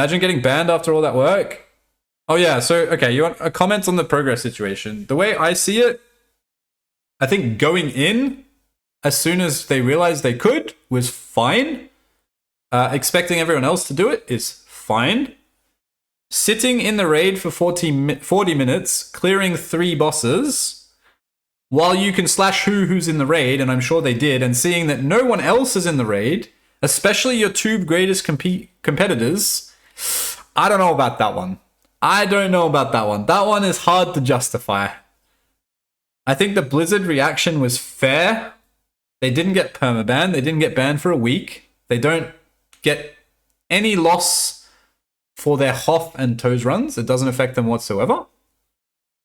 Imagine getting banned after all that work. Oh yeah, so, okay, you want a comment on the Progress situation. The way I see it, I think going in, as soon as they realized they could, was fine. Expecting everyone else to do it is fine. Sitting in the raid for 40 minutes, clearing 3 bosses, while you can slash who's in the raid, and I'm sure they did, and seeing that no one else is in the raid, especially your 2 greatest competitors, I don't know about that one. I don't know about that one. That one is hard to justify. I think the Blizzard reaction was fair. They didn't get permabanned. They didn't get banned for a week. They don't get any loss for their Hoth and Toes runs. It doesn't affect them whatsoever.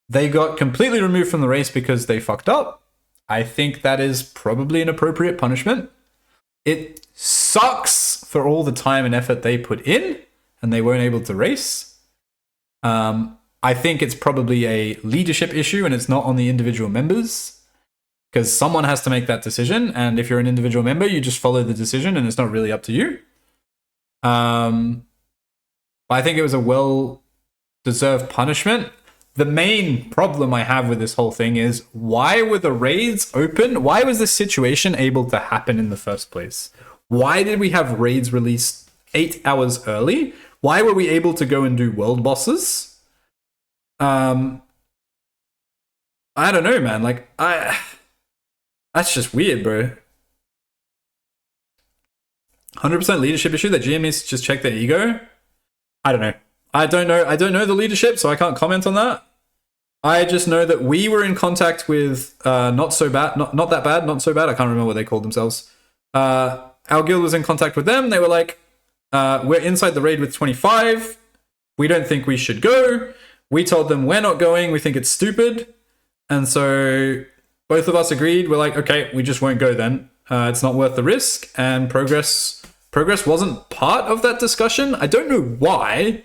They got completely removed from the race because they fucked up. I think that is probably an appropriate punishment. It sucks for all the time and effort they put in, and they weren't able to race. I think it's probably a leadership issue, and it's not on the individual members, because someone has to make that decision, and if you're an individual member, you just follow the decision, and it's not really up to you. But I think it was a well-deserved punishment. The main problem I have with this whole thing is, why were the raids open? Why was this situation able to happen in the first place? Why did we have raids released 8 hours early? Why were we able to go and do world bosses? I don't know, man. Like, that's just weird, bro. 100% leadership issue that GM needs to just check their ego. I don't know. I don't know the leadership, so I can't comment on that. I just know that we were in contact with not so bad, not that bad, not so bad. I can't remember what they called themselves. Our guild was in contact with them. They were like, we're inside the raid with 25. We don't think we should go. We told them we're not going. We think it's stupid. And so both of us agreed. We're like, okay, we just won't go then. It's not worth the risk. And Progress wasn't part of that discussion. I don't know why.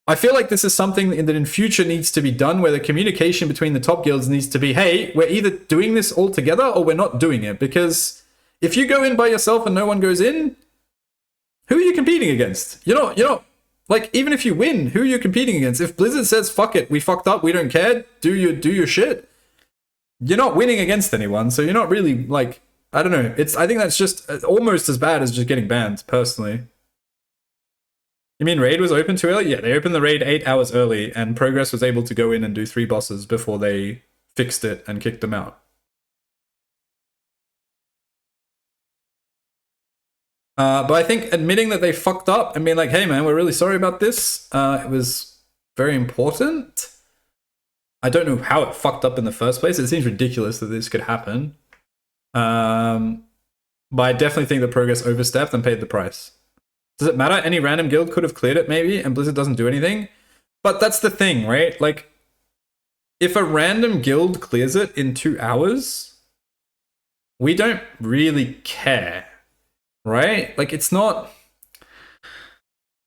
I feel like this is something that in future needs to be done, where the communication between the top guilds needs to be, hey, we're either doing this all together or we're not doing it. Because if you go in by yourself and no one goes in, who are you competing against? You're not, like, even if you win, who are you competing against? If Blizzard says, fuck it, we fucked up, we don't care, do your shit, you're not winning against anyone, so you're not really, like, I don't know. I think that's just almost as bad as just getting banned, personally. You mean raid was open too early? Yeah, they opened the raid 8 hours early, and Progress was able to go in and do 3 bosses before they fixed it and kicked them out. But I think admitting that they fucked up and being like, hey man, we're really sorry about this, it was very important. I don't know how it fucked up in the first place. It seems ridiculous that this could happen. But I definitely think that Progress overstepped and paid the price. Does it matter? Any random guild could have cleared it maybe, and Blizzard doesn't do anything. But that's the thing, right? Like, if a random guild clears it in 2 hours, we don't really care. Right? Like, it's not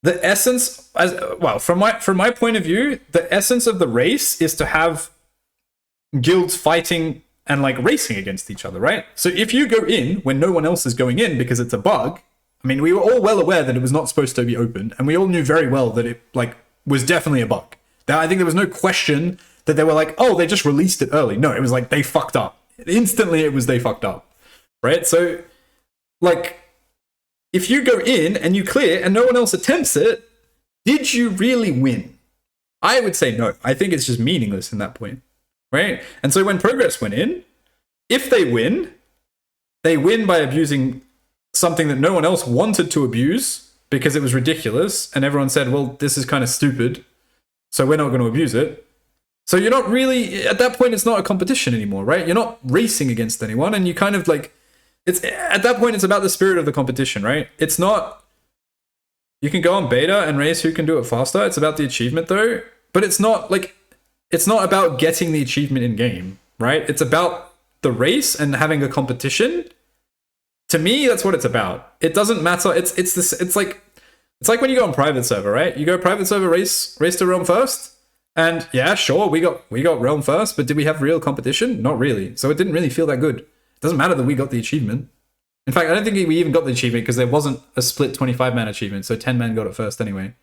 the essence, as well, from my point of view, the essence of the race is to have guilds fighting and like racing against each other, right? So if you go in when no one else is going in because it's a bug, I mean, we were all well aware that it was not supposed to be opened, and we all knew very well that it like was definitely a bug. I think there was no question that they were like, oh, they just released it early. No, it was like they fucked up. Instantly it was they fucked up. Right? So like, if you go in and you clear and no one else attempts it, did you really win? I would say no. I think it's just meaningless in that point, right? And so when Progress went in, if they win by abusing something that no one else wanted to abuse because it was ridiculous, and everyone said, well, this is kind of stupid, so we're not going to abuse it. So you're not really, at that point, it's not a competition anymore, right? You're not racing against anyone, and you kind of like, it's at that point, it's about the spirit of the competition, right? It's not, you can go on beta and race who can do it faster. It's about the achievement though, but it's not like, it's not about getting the achievement in game, right? It's about the race and having a competition. To me, that's what it's about. It doesn't matter. It's like when you go on private server, right? You go private server, race to realm first. And yeah, sure, we got realm first, but did we have real competition? Not really. So it didn't really feel that good. It doesn't matter that we got the achievement. In fact, I don't think we even got the achievement because there wasn't a split 25-man achievement, so 10 men got it first anyway.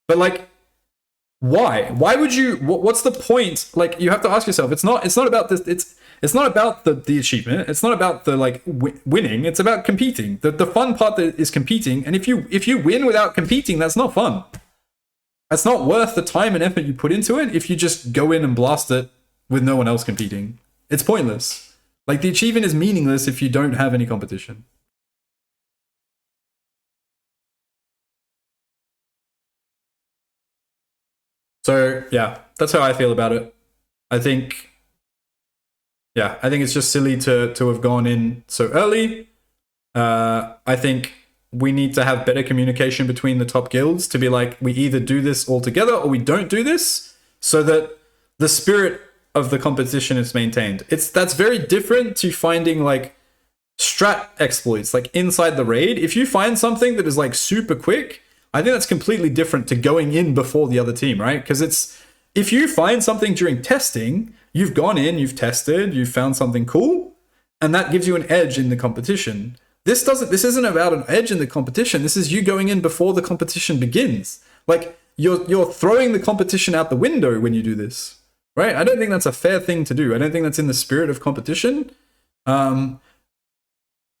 But like, why? Why would you? What's the point? Like, you have to ask yourself. It's not about this. It's not about the achievement. It's not about the like winning. It's about competing. The fun part is competing. And if you win without competing, that's not fun. That's not worth the time and effort you put into it. If you just go in and blast it with no one else competing, it's pointless. Like, the achievement is meaningless if you don't have any competition. So yeah, that's how I feel about it. I think, yeah, I think it's just silly to have gone in so early. I think we need to have better communication between the top guilds to be like, we either do this all together or we don't do this, so that the spirit of the competition is maintained. That's very different to finding like strat exploits like inside the raid. If you find something that is like super quick, I think that's completely different to going in before the other team, right? Because if you find something during testing, you've gone in, you've tested, you've found something cool, and that gives you an edge in the competition. This isn't about an edge in the competition. This is you going in before the competition begins. Like, you're throwing the competition out the window when you do this, right? I don't think that's a fair thing to do. I don't think that's in the spirit of competition. When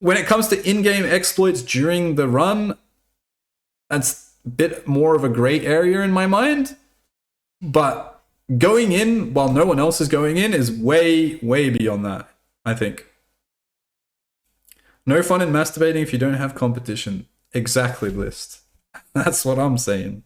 it comes to in-game exploits during the run, that's a bit more of a gray area in my mind. But going in while no one else is going in is way, way beyond that, I think. No fun in masturbating if you don't have competition. Exactly, List. That's what I'm saying.